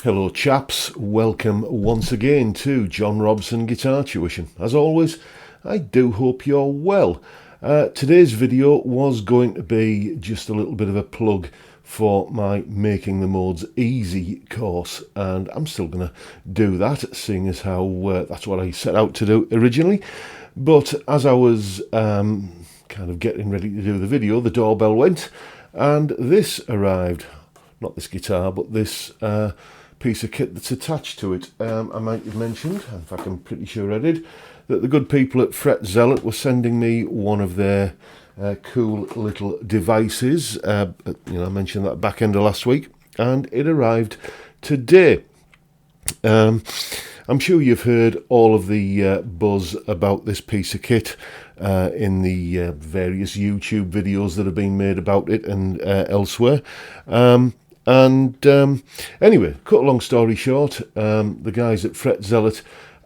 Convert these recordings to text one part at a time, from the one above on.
Hello chaps, welcome once again to John Robson Guitar Tuition. As always, I do hope you're well. Today's video was going to be just a little bit of a plug for my Making the Modes Easy course, and I'm still going to do that, seeing as how that's what I set out to do originally. But as I was kind of getting ready to do the video, the doorbell went and this arrived. Not this guitar, but this piece of kit that's attached to it. I might have mentioned, in fact I'm pretty sure I did, that the good people at Zealot were sending me one of their cool little devices. I mentioned that back end of last week, and it arrived today. I'm sure you've heard all of the buzz about this piece of kit in the various YouTube videos that have been made about it and elsewhere. Anyway, cut a long story short, the guys at Zealot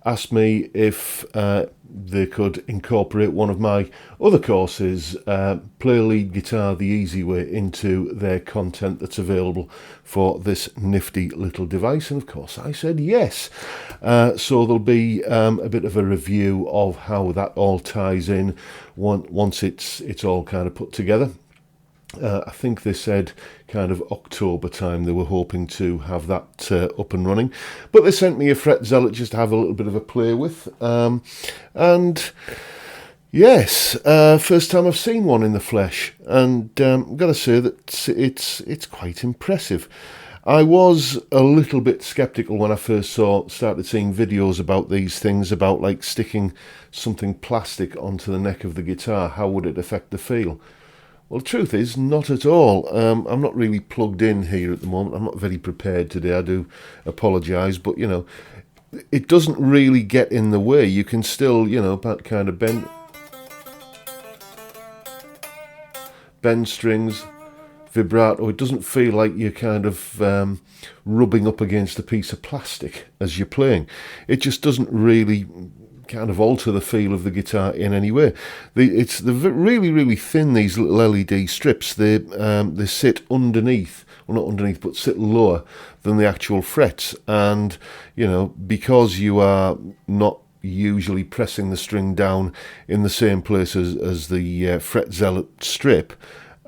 asked me if they could incorporate one of my other courses, Play Lead Guitar the Easy Way, into their content that's available for this nifty little device. And of course I said yes. So there'll be a bit of a review of how that all ties in once it's all kind of put together. I think they said kind of October time they were hoping to have that up and running, but they sent me a Zealot just to have a little bit of a play with, and yes, first time I've seen one in the flesh, and I've got to say that it's quite impressive. I was a little bit skeptical when I first started seeing videos about these things, about like sticking something plastic onto the neck of the guitar. How would it affect the feel? Well, the truth is, not at all. I'm not really plugged in here at the moment. I'm not very prepared today. I do apologise, but, you know, it doesn't really get in the way. You can still, you know, kind of bend strings, vibrato. It doesn't feel like you're kind of rubbing up against a piece of plastic as you're playing. It just doesn't really kind of alter the feel of the guitar in any way. They're really, really thin, these little LED strips. They sit underneath, well, not underneath, but sit lower than the actual frets. And, you know, because you are not usually pressing the string down in the same place as the Zealot strip,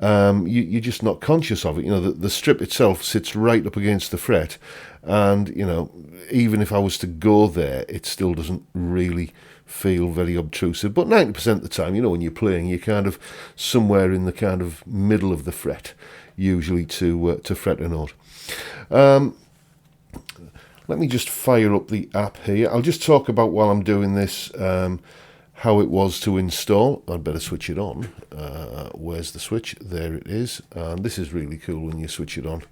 you're just not conscious of it. You know, the strip itself sits right up against the fret, and, you know, even if I was to go there, it still doesn't really feel very obtrusive. But 90% of the time, you know, when you're playing, you're kind of somewhere in the kind of middle of the fret, usually to fret a note. Let me just fire up the app here. I'll just talk about, while I'm doing this, how it was to install. I'd better switch it on. Where's the switch? There it is. And this is really cool when you switch it on.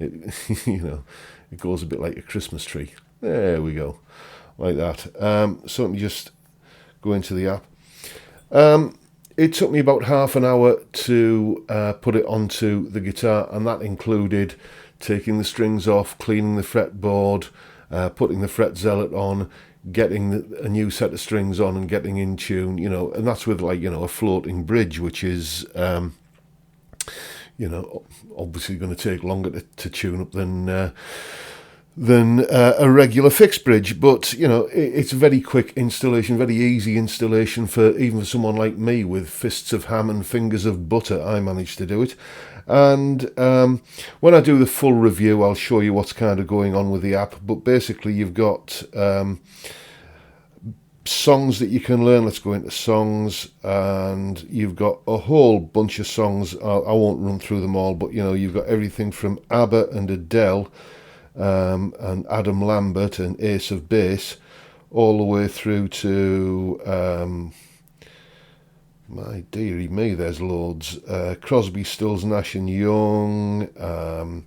You know, it goes a bit like a Christmas tree. There we go, like that. So let me just go into the app. It took me about half an hour to put it onto the guitar, and that included taking the strings off, cleaning the fretboard, putting the Zealot on, getting a new set of strings on and getting in tune, you know, and that's with, like, you know, a floating bridge, which is, you know, obviously going to take longer to tune up than a regular fixed bridge. But, you know, it's a very quick installation, very easy installation even for someone like me with fists of ham and fingers of butter. I managed to do it. And when I do the full review, I'll show you what's kind of going on with the app. But basically, you've got songs that you can learn. Let's go into songs, and you've got a whole bunch of songs. I won't run through them all, but, you know, you've got everything from ABBA and Adele, and Adam Lambert and Ace of Base, all the way through to my dearie me, there's loads. Crosby, Stills, Nash and Young,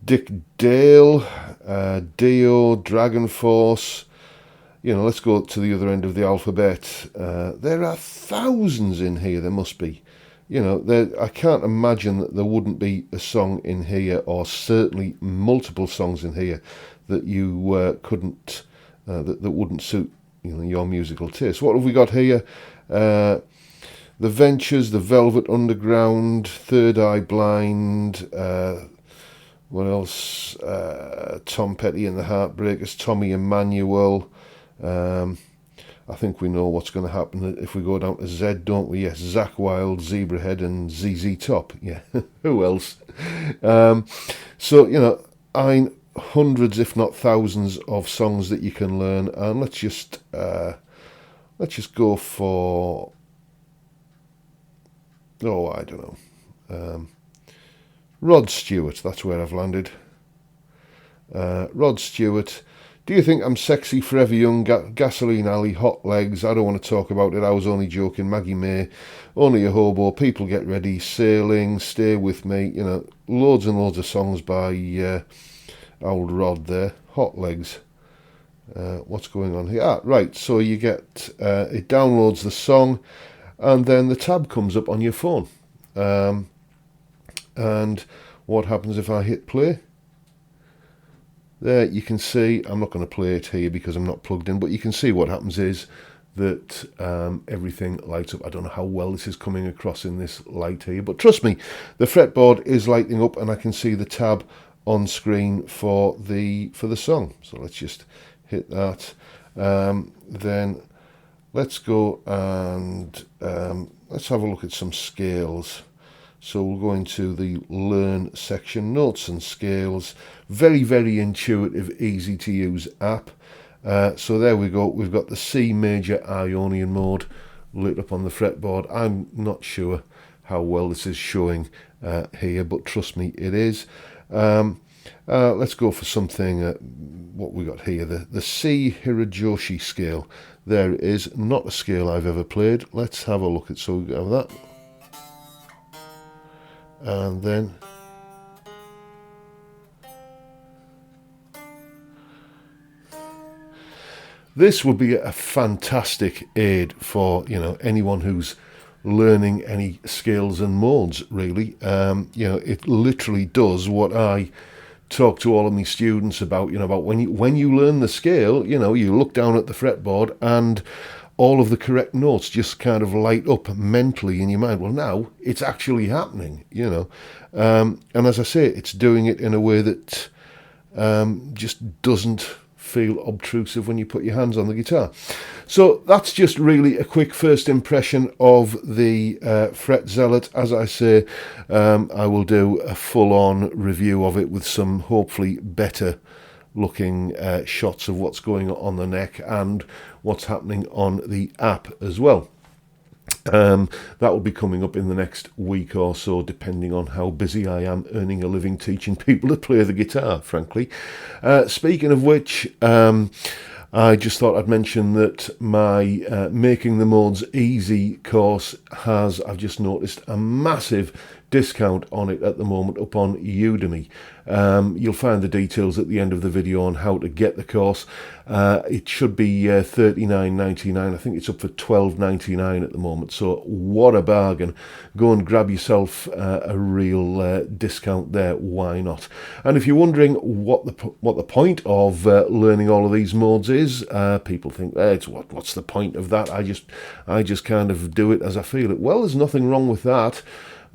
Dick Dale, Dio, Dragon Force. You know, let's go to the other end of the alphabet. There are thousands in here. There must be. You know, I can't imagine that there wouldn't be a song in here, or certainly multiple songs in here, that you couldn't, that wouldn't suit, you know, your musical taste. What have we got here? The Ventures, The Velvet Underground, Third Eye Blind, What else? Tom Petty and the Heartbreakers, Tommy Emmanuel. I think we know what's going to happen if we go down to Z, don't we? Yes, Zakk Wylde, Zebrahead and ZZ Top. Yeah, who else? So, you know, hundreds, if not thousands, of songs that you can learn. And let's just go for, oh, I don't know. Rod Stewart, that's where I've landed. Rod Stewart. Do you think I'm sexy, forever young, Gasoline Alley, Hot Legs, I don't want to talk about it, I was only joking, Maggie May, Only a Hobo, People Get Ready, Sailing, Stay With Me, you know, loads and loads of songs by old Rod there. Hot Legs. What's going on here? Ah, right, so you get, it downloads the song, and then the tab comes up on your phone. And what happens if I hit play? There you can see, I'm not going to play it here because I'm not plugged in, but you can see what happens is that everything lights up. I don't know how well this is coming across in this light here, but trust me, the fretboard is lighting up and I can see the tab on screen for the song. So let's just hit that. Then let's go and let's have a look at some scales. So we'll go into the Learn section, Notes and Scales. Very, very intuitive, easy to use app. So there we go. We've got the C major Ionian mode lit up on the fretboard. I'm not sure how well this is showing here, but trust me, it is. Let's go for something, what we got here, the C Hirajoshi scale. There it is, not a scale I've ever played. Let's have a look at, so we have that. And then this would be a fantastic aid for, you know, anyone who's learning any scales and modes, really. You know, it literally does what I talk to all of my students about, you know, about when you learn the scale, you know, you look down at the fretboard and all of the correct notes just kind of light up mentally in your mind. Well, now it's actually happening, you know. And as I say, it's doing it in a way that just doesn't feel obtrusive when you put your hands on the guitar. So that's just really a quick first impression of the Fret Zealot. As I say, I will do a full-on review of it with some hopefully better looking shots of what's going on the neck and what's happening on the app as well. That will be coming up in the next week or so, depending on how busy I am earning a living teaching people to play the guitar, frankly. Speaking of which, I just thought I'd mention that my Making the Modes Easy course has, I've just noticed, a massive discount on it at the moment up on Udemy. You'll find the details at the end of the video on how to get the course. It should be $39.99. I think it's up for $12.99 at the moment. So what a bargain. Go and grab yourself a real discount there. Why not? And if you're wondering what the point of learning all of these modes is, people think, it's what's the point of that? I just kind of do it as I feel it. Well, there's nothing wrong with that.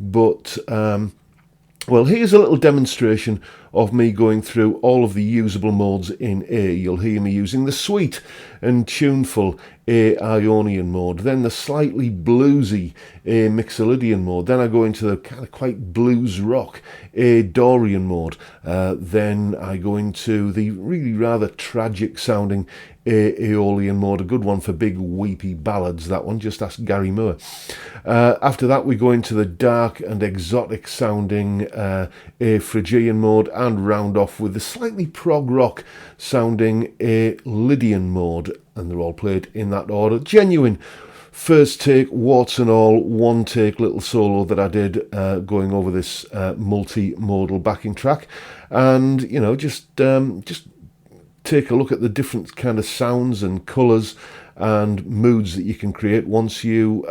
But, well, here's a little demonstration of me going through all of the usable modes in A. You'll hear me using the sweet and tuneful A Ionian mode, then the slightly bluesy A Mixolydian mode, then I go into the kind of quite blues rock A Dorian mode, then I go into the really rather tragic sounding A Aeolian mode, a good one for big weepy ballads, that one, just ask Gary Moore. After that we go into the dark and exotic sounding A Phrygian mode and round off with the slightly prog rock sounding A Lydian mode, and they're all played in that order. Genuine first take, warts and all, one take little solo that I did going over this multi-modal backing track, and you know, just take a look at the different kind of sounds and colours and moods that you can create once you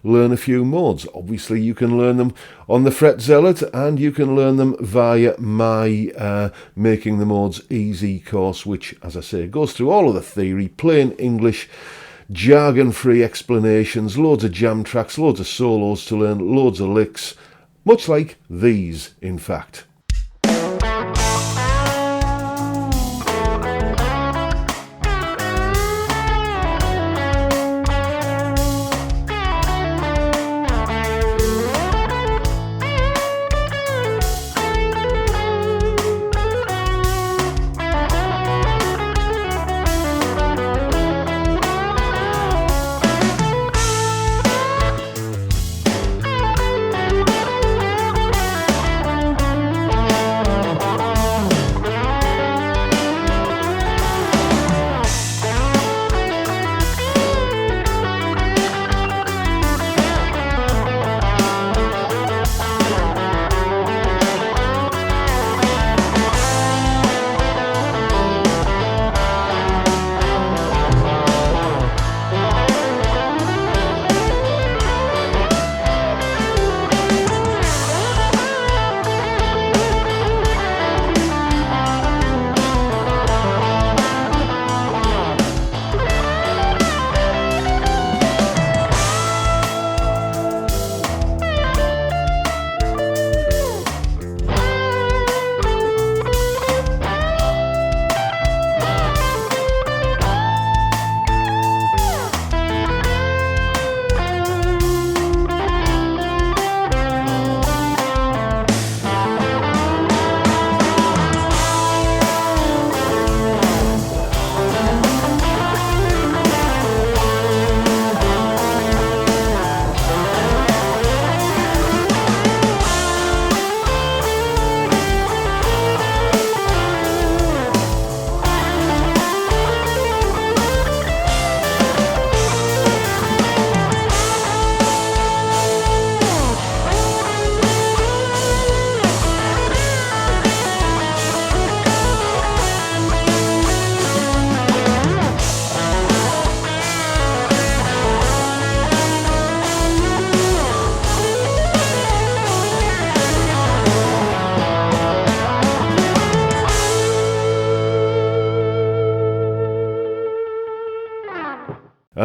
learn a few modes. Obviously you can learn them on the Fret Zealot, and you can learn them via my Making the Modes Easy course, which, as I say, goes through all of the theory, plain English, jargon-free explanations, loads of jam tracks, loads of solos to learn, loads of licks, much like these, in fact.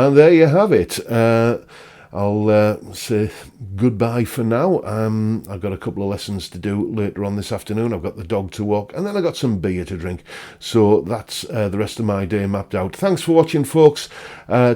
And there you have it. I'll say goodbye for now. I've got a couple of lessons to do later on this afternoon. I've got the dog to walk, and then I've got some beer to drink. So that's the rest of my day mapped out. Thanks for watching, folks.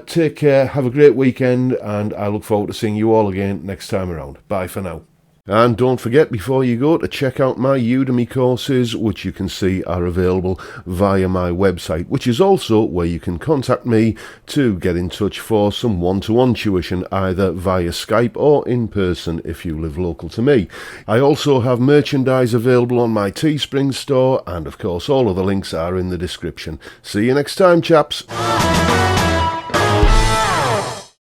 Take care, have a great weekend, and I look forward to seeing you all again next time around. Bye for now. And don't forget, before you go, to check out my Udemy courses, which you can see are available via my website, which is also where you can contact me to get in touch for some one-to-one tuition, either via Skype or in person if you live local to me. I also have merchandise available on my Teespring store, and of course all of the links are in the description. See you next time, chaps.